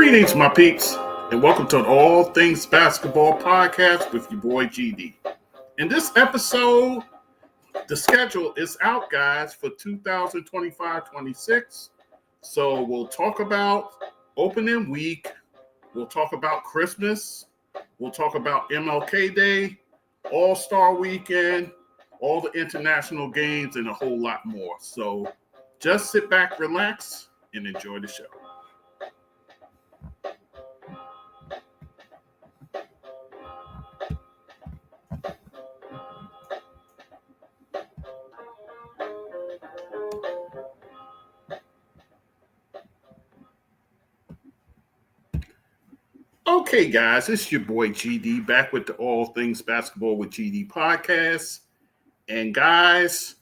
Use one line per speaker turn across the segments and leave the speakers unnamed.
Greetings, my peeps, and welcome to the All Things Basketball podcast with your boy GD. In this episode, the schedule is out, guys, for 2025-26. So we'll talk about opening week. We'll talk about Christmas. We'll talk about MLK Day, All-Star Weekend, all the international games, and a whole lot more. So just sit back, relax, and enjoy the show. Okay, guys, it's your boy GD back with the All Things Basketball with GD podcast. And guys,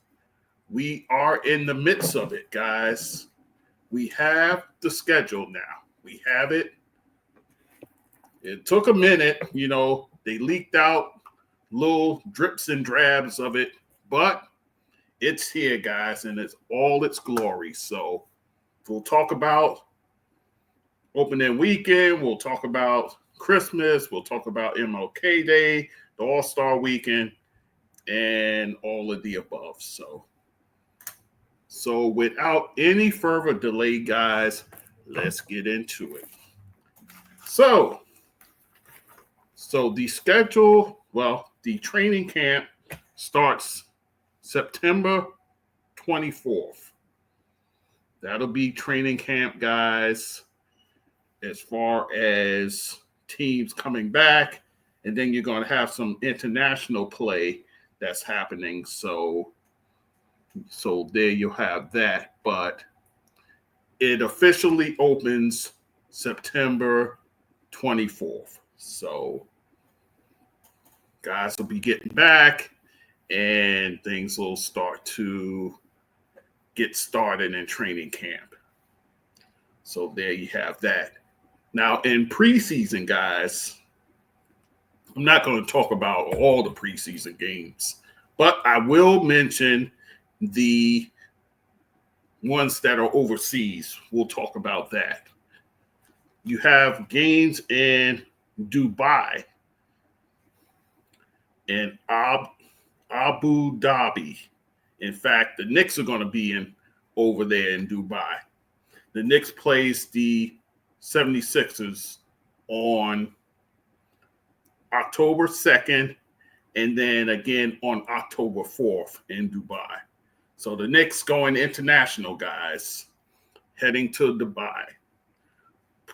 we are in the midst of it, guys. We have the schedule now. We have it. It took a minute, they leaked out little drips and drabs of it, but it's here, guys, and it's all its glory. So we'll talk about opening weekend, we'll talk about Christmas, we'll talk about MLK Day, the All-Star Weekend, and all of the above. So without any further delay, guys, let's get into it. So the schedule, the training camp starts September 24th. That'll be training camp, guys, as far as teams coming back. And then you're going to have some international play that's happening. So there you'll have that. But it officially opens September 24th. So guys will be getting back and things will start to get started in training camp. So there you have that. Now, in preseason, guys, I'm not going to talk about all the preseason games, but I will mention the ones that are overseas. We'll talk about that. You have games in Dubai and Abu Dhabi. In fact, the Knicks are going to be over there in Dubai. The Knicks plays the 76ers on October 2nd, and then again on October 4th in Dubai. So the Knicks going international, guys, heading to Dubai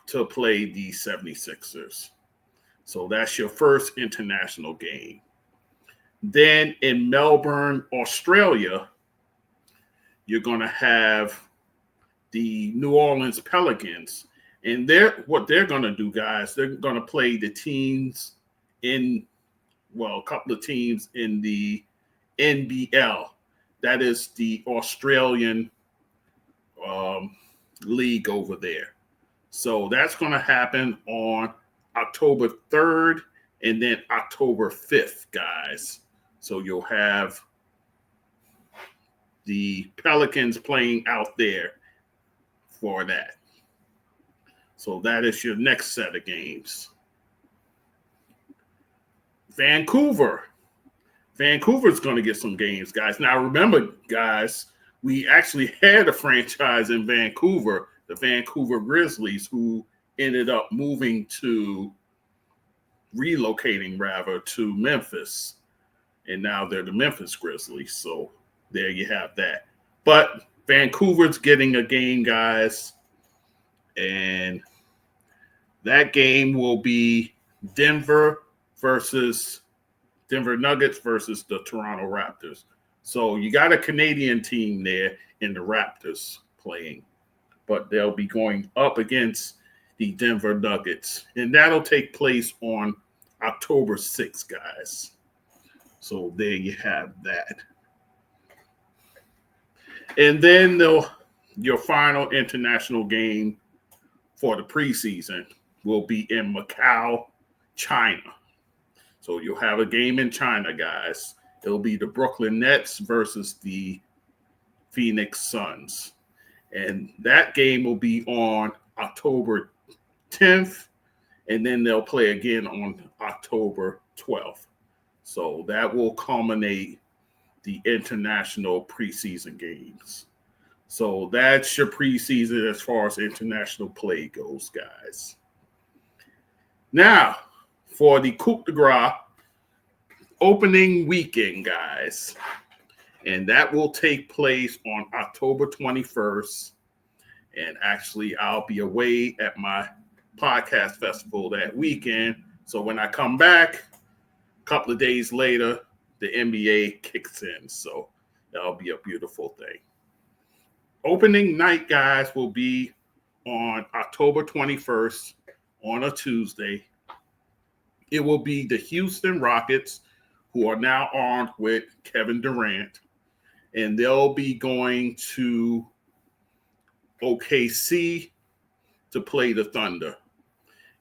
to play the 76ers. So that's your first international game. Then in Melbourne, Australia, you're going to have the New Orleans Pelicans. And what they're going to do, guys, they're going to play the teams a couple of teams in the NBL. That is the Australian league over there. So that's going to happen on October 3rd and then October 5th, guys. So you'll have the Pelicans playing out there for that. So that is your next set of games. Vancouver's going to get some games, guys. Now, remember, guys, we actually had a franchise in Vancouver, the Vancouver Grizzlies, who ended up relocating to Memphis. And now they're the Memphis Grizzlies. So there you have that. But Vancouver's getting a game, guys. And that game will be Denver Nuggets versus the Toronto Raptors. So you got a Canadian team there in the Raptors playing, but they'll be going up against the Denver Nuggets. And that'll take place on October 6th, guys. So there you have that. And then your final international game for the preseason will be in Macau, China. So you'll have a game in China, guys. It'll be the Brooklyn Nets versus the Phoenix Suns. And that game will be on October 10th, and then they'll play again on October 12th. So that will culminate the international preseason games. So that's your preseason as far as international play goes, guys. Now, for the Coup de Grace opening weekend, guys, and that will take place on October 21st. And actually, I'll be away at my podcast festival that weekend. So when I come back, a couple of days later, the NBA kicks in. So that'll be a beautiful thing. Opening night, guys, will be on October 21st on a Tuesday. It will be the Houston Rockets, who are now armed with Kevin Durant, and they'll be going to OKC to play the Thunder.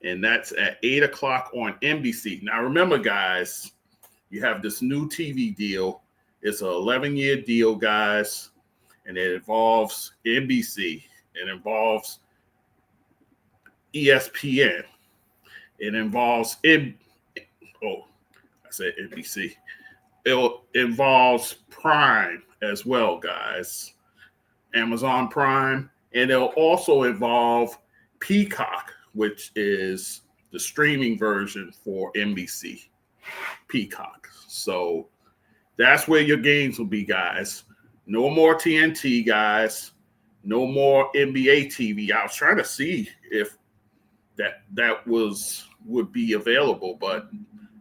And that's at 8 o'clock on NBC. Now, remember, guys, you have this new TV deal. It's an 11-year deal, guys, and it involves NBC. It involves ESPN. It involves NBC. It involves Prime as well, guys. Amazon Prime. And it'll also involve Peacock, which is the streaming version for NBC. Peacock. So that's where your games will be, guys. No more TNT, guys. No more NBA TV. I was trying to see if that would be available, but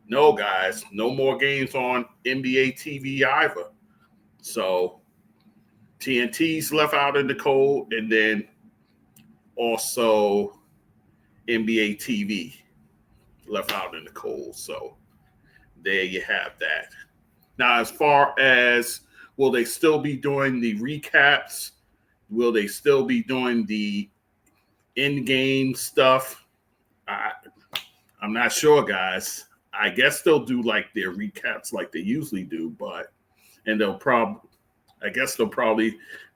no, guys. No more games on NBA TV either. So TNT's left out in the cold, and then also NBA TV left out in the cold. So there you have that. Now, as far as will they still be doing the recaps? Will they still be doing the in-game stuff? I'm not sure, guys. I guess they'll do like their recaps like they usually do, and they'll probably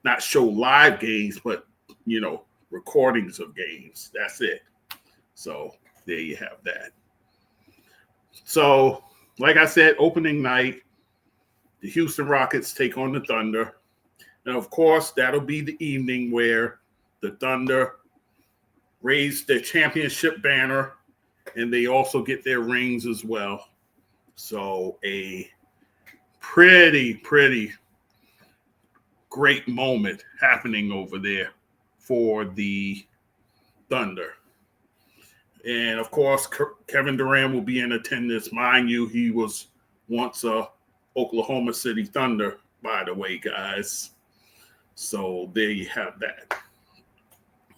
not show live games, but recordings of games. That's it. So there you have that. So, like I said, opening night, the Houston Rockets take on the Thunder. And of course, that'll be the evening where the Thunder raise their championship banner, and they also get their rings as well. So a pretty great moment happening over there for the Thunder. And of course, Kevin Durant will be in attendance. Mind you, he was once a Oklahoma City Thunder, by the way, guys. So there you have that.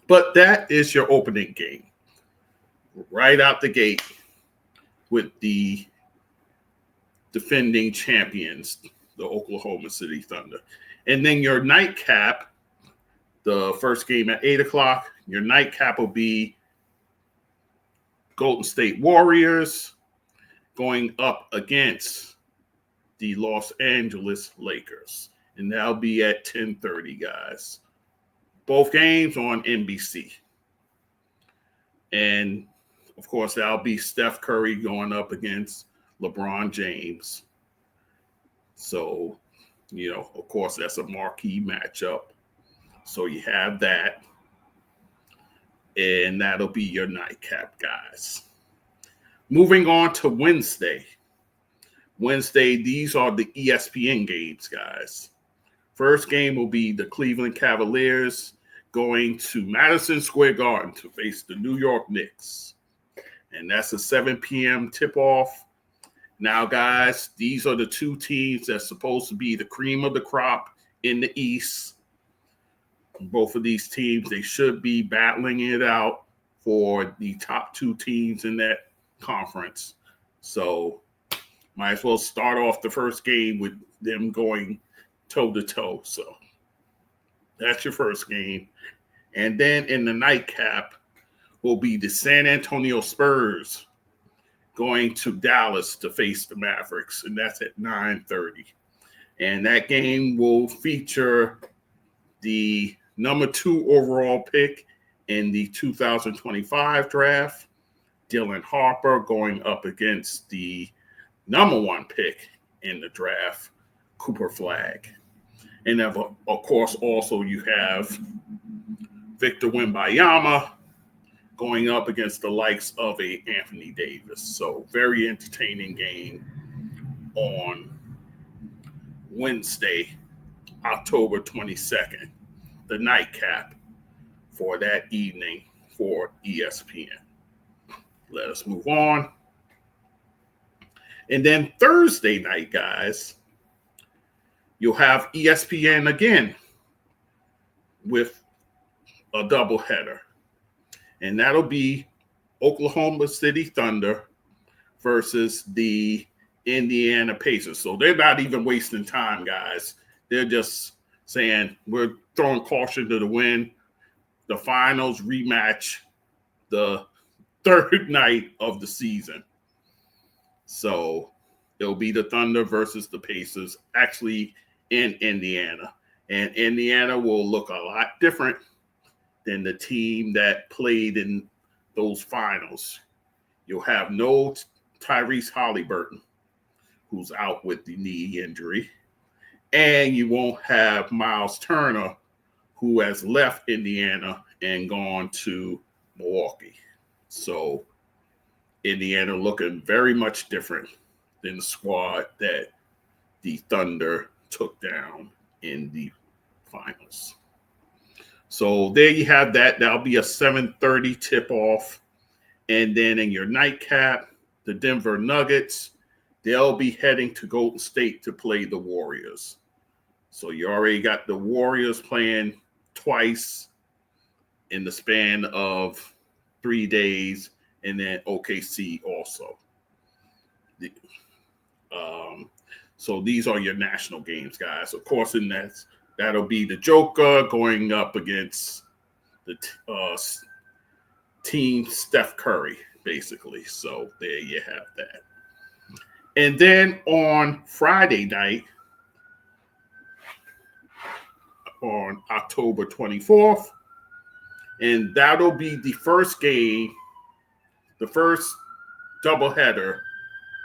But that is your opening game. Right out the gate with the defending champions, the Oklahoma City Thunder. And then your nightcap, the first game at 8 o'clock, your nightcap will be Golden State Warriors going up against the Los Angeles Lakers. And that'll be at 10:30, guys. Both games on NBC. And, of course, that'll be Steph Curry going up against LeBron James. So, of course, that's a marquee matchup. So you have that. And that'll be your nightcap, guys. Moving on to Wednesday. Wednesday, these are the ESPN games, guys. First game will be the Cleveland Cavaliers going to Madison Square Garden to face the New York Knicks. And that's a 7 p.m. tip-off. Now, guys, these are the two teams that's supposed to be the cream of the crop in the East. Both of these teams, they should be battling it out for the top two teams in that conference. So might as well start off the first game with them going toe-to-toe. So that's your first game. And then in the nightcap will be the San Antonio Spurs going to Dallas to face the Mavericks, and that's at 9:30. And that game will feature the number 2 overall pick In the 2025 draft, Dylan Harper going up against the number 1 pick in the draft, Cooper Flagg. And of course, also you have Victor Wembanyama going up against the likes of a Anthony Davis. So very entertaining game on Wednesday, October 22nd, the nightcap for that evening for ESPN. Let us move on. And then Thursday night, guys, you'll have ESPN again with a doubleheader. And that'll be Oklahoma City Thunder versus the Indiana Pacers. So they're not even wasting time, guys. They're just saying we're throwing caution to the wind. The finals rematch the third night of the season. So it'll be the Thunder versus the Pacers, actually in Indiana. And Indiana will look a lot different than the team that played in those finals. You'll have no Tyrese Halliburton, who's out with the knee injury. And you won't have Miles Turner, who has left Indiana and gone to Milwaukee. So Indiana looking very much different than the squad that the Thunder took down in the finals. So there you have that. That'll be a 7:30 tip-off. And then in your nightcap, the Denver Nuggets, they'll be heading to Golden State to play the Warriors. So you already got the Warriors playing twice in the span of 3 days, and then OKC also. So these are your national games, guys. Of course, and that'll be the Joker going up against the team Steph Curry, basically. So there you have that. And then on Friday night, on October 24th, and that'll be the first game, the first doubleheader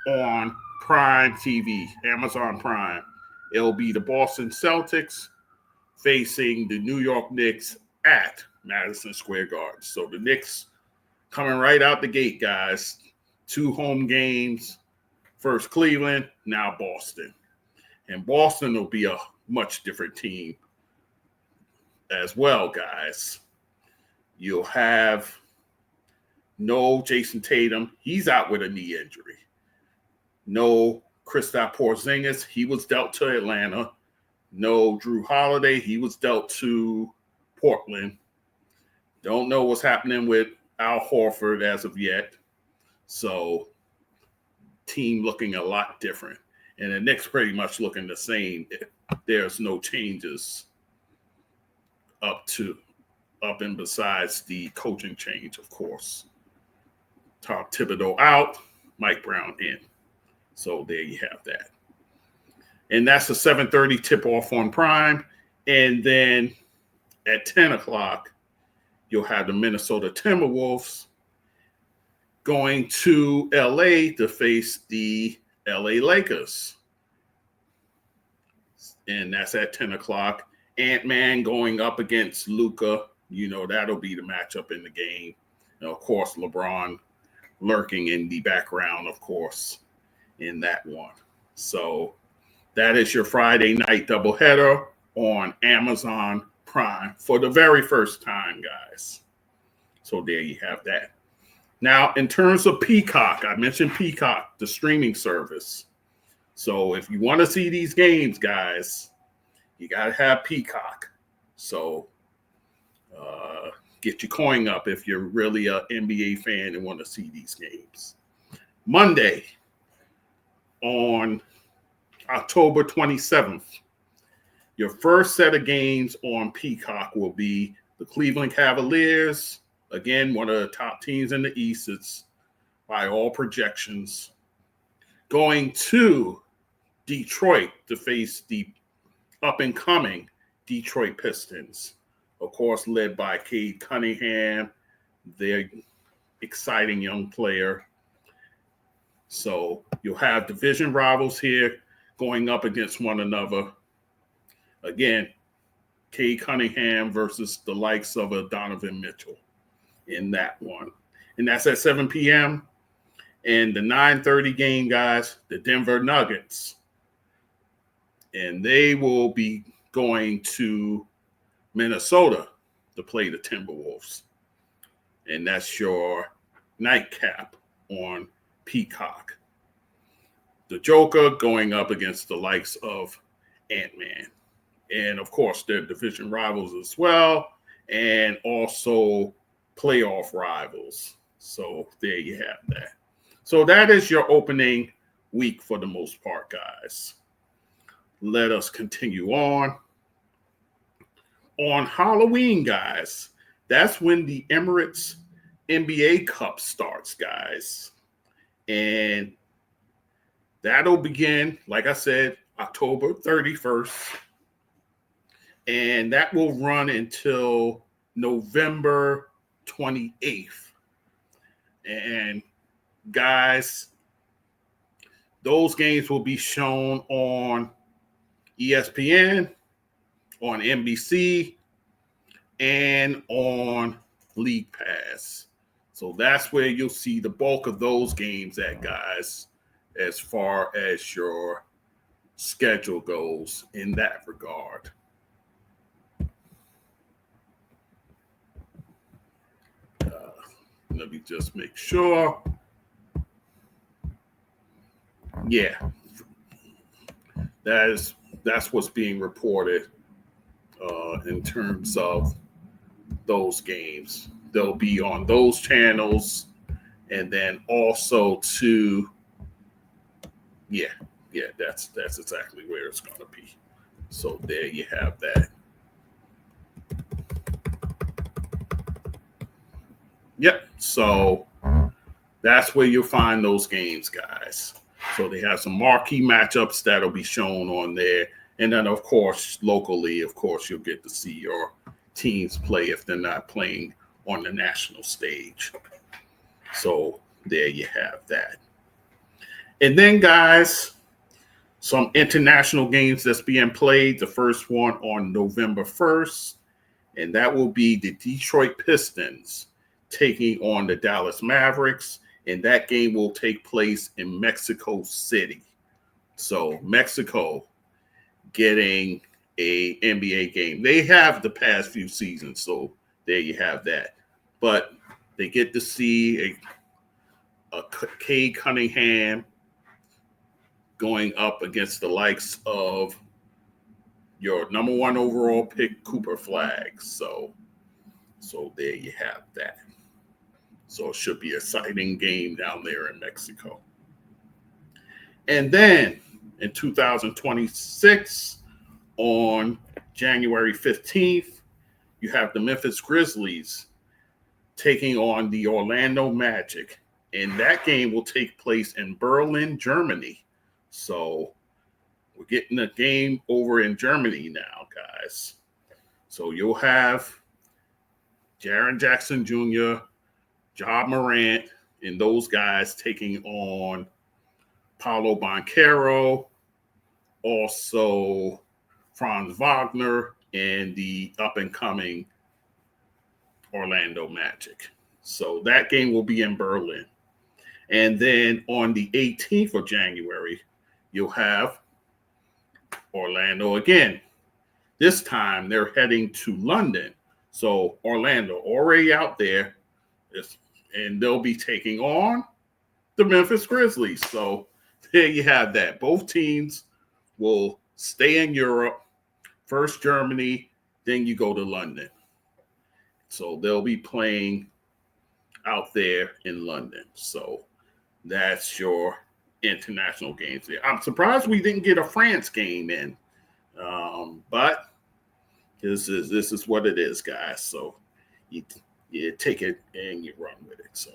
on Prime TV, Amazon Prime. It'll be the Boston Celtics facing the New York Knicks at Madison Square Garden. So the Knicks coming right out the gate, guys. 2 home games. First Cleveland, now Boston. And Boston will be a much different team as well, guys. You'll have no Jason Tatum. He's out with a knee injury. No Kristaps Porzingis. He was dealt to Atlanta. No Drew Holiday. He was dealt to Portland. Don't know what's happening with Al Horford as of yet. So team looking a lot different. And the Knicks pretty much looking the same. There's no changes up and besides the coaching change, of course. Tom Thibodeau out, Mike Brown in. So there you have that. And that's a 7:30 tip-off on Prime. And then at 10 o'clock, you'll have the Minnesota Timberwolves going to L.A. to face the L.A. Lakers. And that's at 10 o'clock. Ant-Man going up against Luka. You know, that'll be the matchup in the game. And of course, LeBron lurking in the background, of course, in that one. So that is your Friday night doubleheader on Amazon Prime for the very first time, guys. So there you have that. Now, in terms of Peacock, I mentioned Peacock, the streaming service. So if you want to see these games, guys, you got to have Peacock. So get your coin up if you're really an NBA fan and want to see these games. Monday, on October 27th, your first set of games on Peacock will be the Cleveland Cavaliers. Again, one of the top teams in the East. It's by all projections. Going to Detroit to face the up-and-coming Detroit Pistons. of course, led by Cade Cunningham, their exciting young player. So you'll have division rivals here going up against one another. Again, Cade Cunningham versus the likes of a Donovan Mitchell in that one. And that's at 7 p.m. And the 9:30 game, guys, the Denver Nuggets. And they will be going to Minnesota to play the Timberwolves. And that's your nightcap on Peacock. The Joker going up against the likes of Ant-Man. And, of course, they're division rivals as well, and also playoff rivals. So there you have that. So that is your opening week for the most part, guys. Let us continue on. On Halloween, guys, that's when the Emirates NBA Cup starts, guys. And that'll begin, like I said, October 31st. And that will run until November 28th. And guys, those games will be shown on ESPN, on NBC, and on League Pass. So that's where you'll see the bulk of those games at, guys, as far as your schedule goes in that regard. Let me just make sure. Yeah, that's what's being reported in terms of those games. They'll be on those channels, and then also to that's exactly where it's going to be. So there you have that. Yep. So that's where you'll find those games, guys. So they have some marquee matchups that'll be shown on there. And then, of course, locally, of course, you'll get to see your teams play if they're not playing on the national stage. So there you have that. And then, guys, some international games that's being played. The first one on November 1st, and that will be the Detroit Pistons taking on the Dallas Mavericks, and that game will take place in Mexico City. So Mexico getting a NBA game. They have the past few seasons, so there you have that. But they get to see a Cade Cunningham going up against the likes of your number one overall pick, Cooper Flag. So there you have that. So it should be an exciting game down there in Mexico. And then in 2026, on January 15th, you have the Memphis Grizzlies taking on the Orlando Magic. And that game will take place in Berlin, Germany. So we're getting a game over in Germany now, guys. So you'll have Jaren Jackson Jr., Ja Morant, and those guys taking on Paolo Banchero, also Franz Wagner, and the up-and-coming Orlando Magic. So that game will be in Berlin. And then on the 18th of January, you'll have Orlando again. This time they're heading to London. So Orlando already out there, and they'll be taking on the Memphis Grizzlies. So there you have that. Both teams will stay in Europe. First Germany, then you go to London. So they'll be playing out there in London. So that's your international games there. I'm surprised we didn't get a France game in, but this is what it is, guys. So you take it and you run with it. So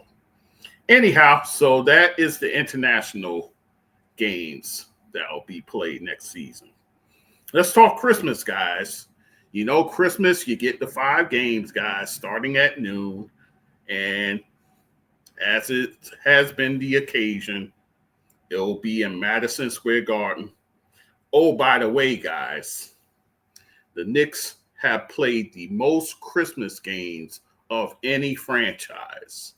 anyhow, so that is the international games that will be played next season. Let's talk Christmas, guys. Christmas, you get the 5 games, guys, starting at noon. And as it has been the occasion, it'll be in Madison Square Garden. Oh, by the way, guys, the Knicks have played the most Christmas games of any franchise.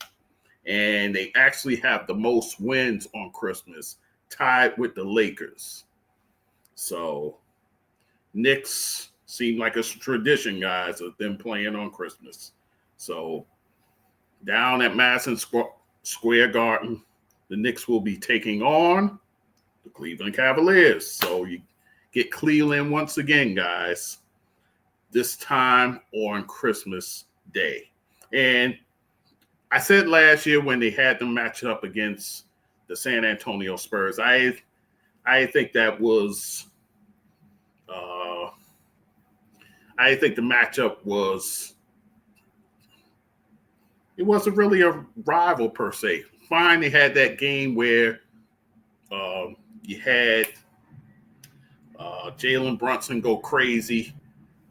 And they actually have the most wins on Christmas, tied with the Lakers. So Knicks seem like a tradition, guys, of them playing on Christmas. So down at Madison Square Garden, the Knicks will be taking on the Cleveland Cavaliers. So you get Cleveland once again, guys, this time on Christmas Day. And I said last year when they had them match up against the San Antonio Spurs, I think that was I think the matchup it wasn't really a rival per se. Fine, they had that game where you had Jalen Brunson go crazy.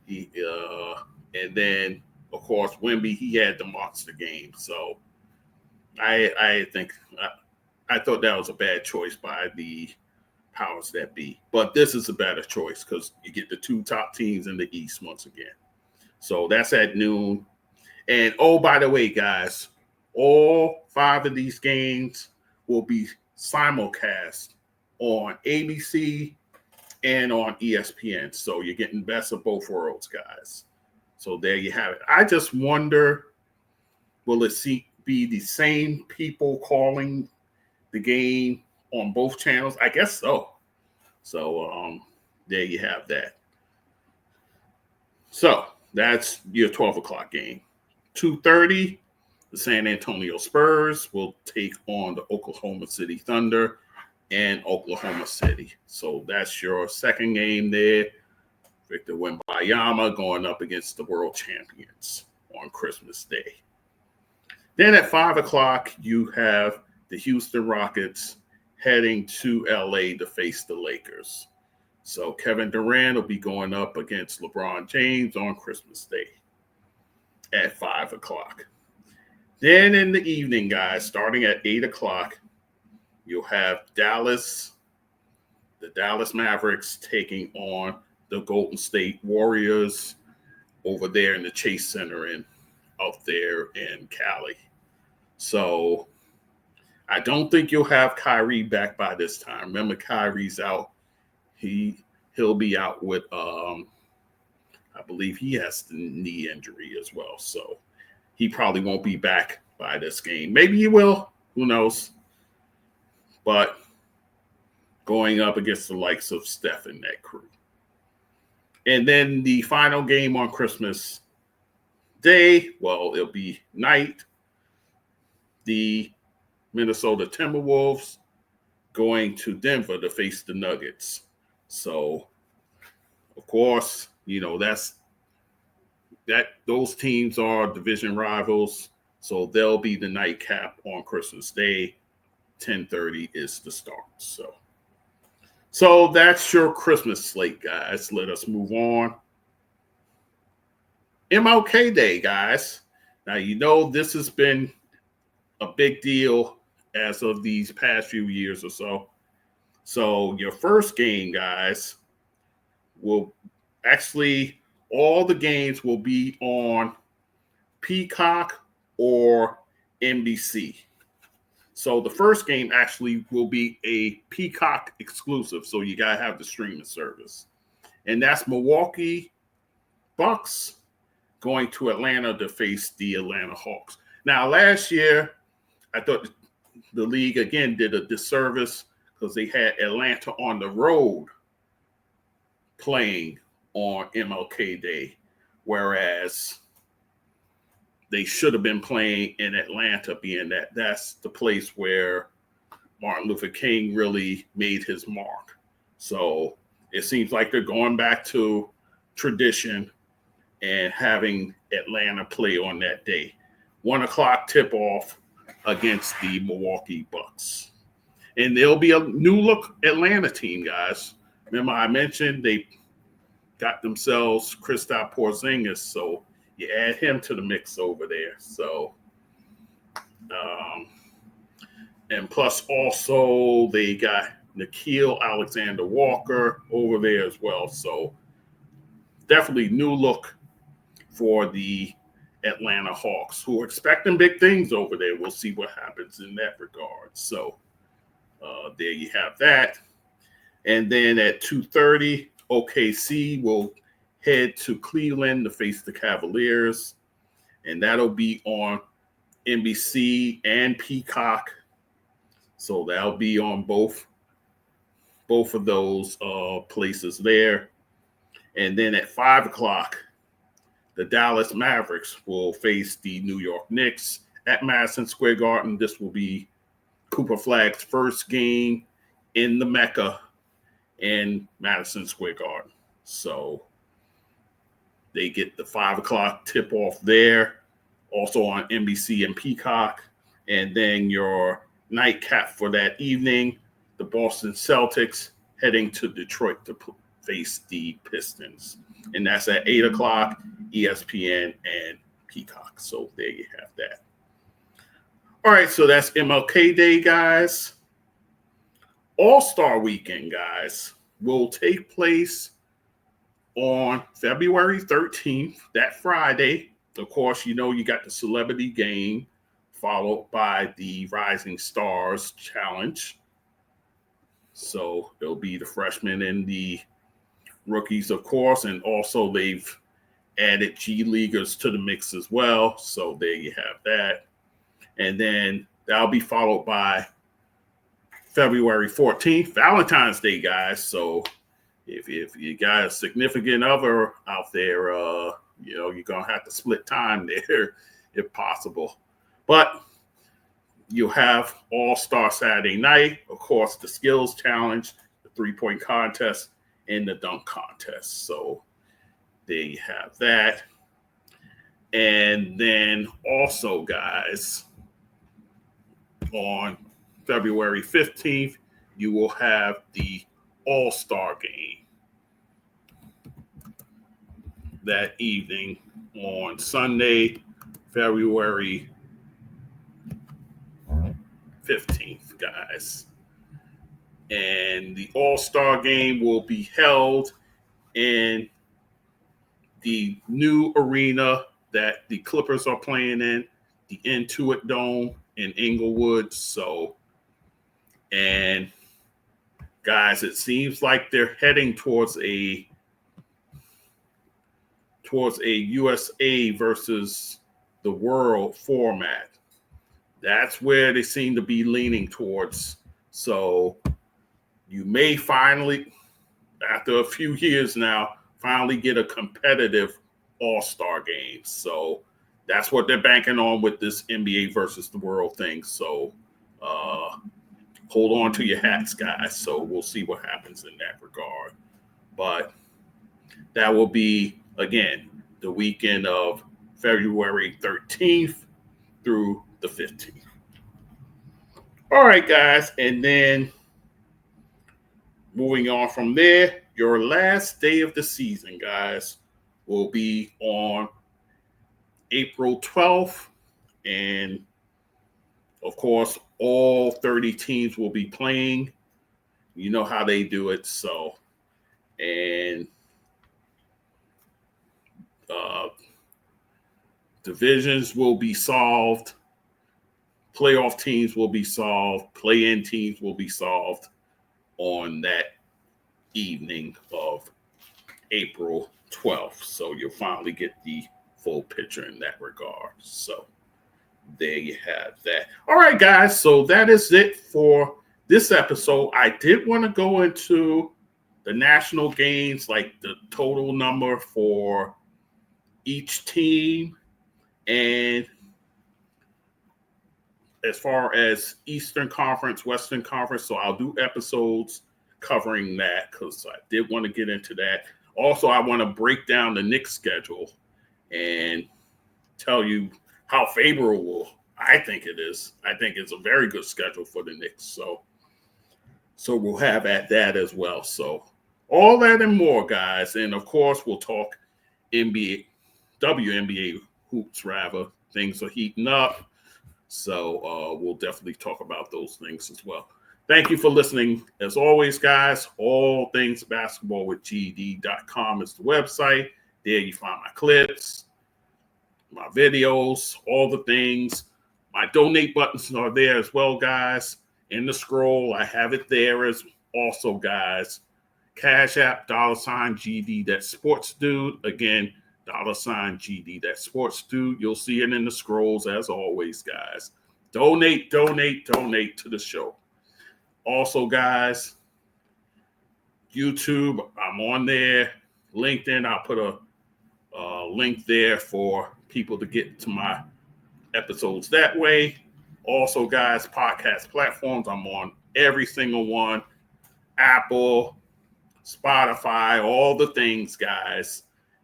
And then, of course, Wemby, he had the monster game. So I thought that was a bad choice by the powers that be. But this is a better choice because you get the 2 top teams in the East once again. So that's at noon. And, oh, by the way, guys, all 5 of these games will be simulcast on ABC and on ESPN. So you're getting best of both worlds, guys. So there you have it. I just wonder, will it be the same people calling the game on both channels? I guess so. So there you have that. So that's your 12 o'clock game. 2:30, the San Antonio Spurs will take on the Oklahoma City Thunder in Oklahoma City. So that's your second game there. Victor Wembanyama going up against the world champions on Christmas Day. Then at 5 o'clock, you have the Houston Rockets heading to LA to face the Lakers. So Kevin Durant will be going up against LeBron James on Christmas Day at 5 o'clock. Then in the evening, guys, starting at 8 o'clock, you'll have the Dallas Mavericks taking on the Golden State Warriors over there in the Chase Center out there in Cali. So I don't think you'll have Kyrie back by this time. Remember, Kyrie's out. He'll be out with I believe he has the knee injury as well. So he probably won't be back by this game. Maybe he will. Who knows? But going up against the likes of Steph and that crew. And then the final game on Christmas Day, well, it'll be night. The Minnesota Timberwolves going to Denver to face the Nuggets. So, of course, those teams are division rivals. So they'll be the nightcap on Christmas Day. 10:30 is the start. So that's your Christmas slate, guys. Let us move on. MLK Day, guys. Now, this has been a big deal as of these past few years or so. So your first game, guys, all the games will be on Peacock or NBC. So the first game actually will be a Peacock exclusive. So you got to have the streaming service. And that's Milwaukee Bucks going to Atlanta to face the Atlanta Hawks. Now, last year, I thought the league, again, did a disservice because they had Atlanta on the road playing on MLK Day, whereas they should have been playing in Atlanta, being that's the place where Martin Luther King really made his mark. So it seems like they're going back to tradition and having Atlanta play on that day. 1 o'clock tip-off against the Milwaukee Bucks. And there'll be a new look Atlanta team, guys. Remember I mentioned got themselves Kristaps Porzingis, so you add him to the mix over there. So, and plus also they got Nickeil Alexander-Walker over there as well. So definitely new look for the Atlanta Hawks, who are expecting big things over there. We'll see what happens in that regard. So there you have that. And then at 2:30, OKC will head to Cleveland to face the Cavaliers. And that'll be on NBC and Peacock. So that'll be on both of those places there. And then at 5 o'clock, the Dallas Mavericks will face the New York Knicks at Madison Square Garden. This will be Cooper Flagg's first game in the Mecca in Madison Square Garden. So they get the 5 o'clock tip off there, also on NBC and Peacock. And then your nightcap for that evening, the Boston Celtics heading to Detroit to face the Pistons. And that's at 8 o'clock, ESPN and Peacock. So there you have that. All right, so that's MLK Day, guys. All-Star Weekend, guys, will take place on February 13th, that Friday. Of course, you know you got the Celebrity Game, followed by the Rising Stars Challenge. So it'll be the freshmen and the rookies, of course, and also they've added G Leaguers to the mix as well. So there you have that. And then that'll be followed by February 14th, Valentine's Day, guys. So if you got a significant other out there, you're going to have to split time there if possible. But you'll have All-Star Saturday night, of course, the skills challenge, the three-point contest, and the dunk contest. So there you have that. And then also, guys, on February 15th, you will have the All-Star Game that evening on Sunday, February 15th, guys. And the All-Star Game will be held in the new arena that the Clippers are playing in, the Intuit Dome in Inglewood. So, and guys, it seems like they're heading towards a USA versus the world format. That's where they seem to be leaning towards. So you may finally, after a few years now, finally get a competitive All-Star game. So that's what they're banking on with this NBA versus the world thing. So hold on to your hats, guys. So we'll see what happens in that regard. But that will be, again, the weekend of February 13th through the 15th. All right, guys. And then moving on from there, your last day of the season, guys, will be on April 12th. And, of course, all 30 teams will be playing. You know how they do it. So, and divisions will be solved. Playoff teams will be solved. Play-in teams will be solved on that evening of April 12th. So you'll finally get the full picture in that regard. So there you have that. All right, guys. So that is it for this episode. I did want to go into the national games, like the total number for each team, and as far as Eastern Conference, Western Conference. So I'll do episodes covering that because I did want to get into that. Also, I want to break down the Knicks schedule and tell you how favorable I think it is. I think it's a very good schedule for the Knicks. So we'll have at that as well. So All that and more, guys. And of course, we'll talk WNBA hoops, rather. Things are heating up. So we'll definitely talk about those things as well. Thank you for listening. As always, guys, all things basketball with gd.com is the website. There you find my clips, my videos, all the things. My donate buttons are there as well, guys. In the scroll, I have it there as also, guys. CashApp, $GD, that sports dude. Again, $GD, that sports dude. You'll see it in the scrolls as always, guys. Donate to the show. Also, guys, YouTube, I'm on there. LinkedIn, I'll put a link there for people to get to my episodes that way. Also, guys, podcast platforms, I'm on every single one. Apple, Spotify, all the things, guys.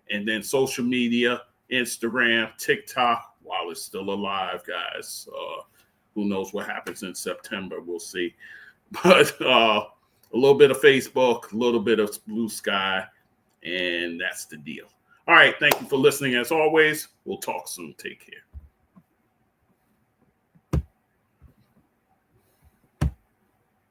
And then social media, Instagram, TikTok, while it's still alive, guys. Who knows what happens in September? We'll see. But a little bit of Facebook, a little bit of Blue Sky, and that's the deal. All right. Thank you for listening. As always, we'll talk soon. Take care.